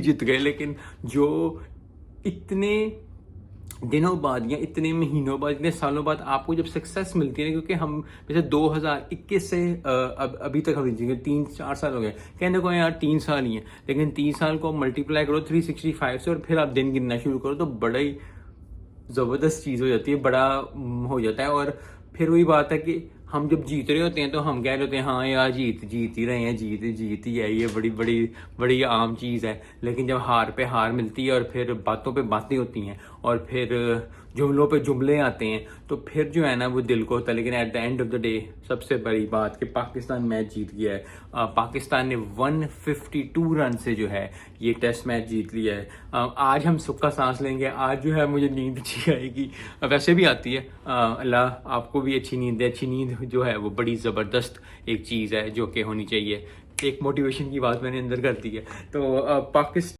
जीत गए, लेकिन जो इतने दिनों बाद या इतने महीनों बाद, इतने सालों बाद आपको जब सक्सेस मिलती है ना, क्योंकि हम जैसे 2021 से अभी तक हम जीते 3-4 साल हो गए, कहने को यार 3 साल ही हैं, लेकिन 3 साल को मल्टीप्लाई करो 365 से और फिर आप दिन गिनना शुरू करो तो बड़ा ही ज़बरदस्त चीज़ हो जाती है, बड़ा हो जाता है। और फिर वही बात है कि हम जब जीत रहे होते हैं तो हम कह रहे होते हैं हाँ यार जीत ही रहे हैं, जीत ही है, ये बड़ी बड़ी बड़ी आम चीज़ है। लेकिन जब हार पे हार मिलती है और फिर बातों पे बातें होती हैं और फिर जुमलों पे जुमले आते हैं तो फिर जो है ना वो दिल को होता है। लेकिन at the end of the day सबसे बड़ी बात कि पाकिस्तान मैच जीत गया है। पाकिस्तान ने 152 रन से जो है ये टेस्ट मैच जीत लिया है। आज हम सुख का सांस लेंगे, आज जो है मुझे नींद अच्छी आएगी, वैसे भी आती है। अल्लाह आपको भी अच्छी नींद दे। अच्छी नींद जो है वो बड़ी ज़बरदस्त एक चीज़ है जो कि होनी चाहिए। एक मोटिवेशन की बात मैंने अंदर कर दी है। तो पाकिस्तान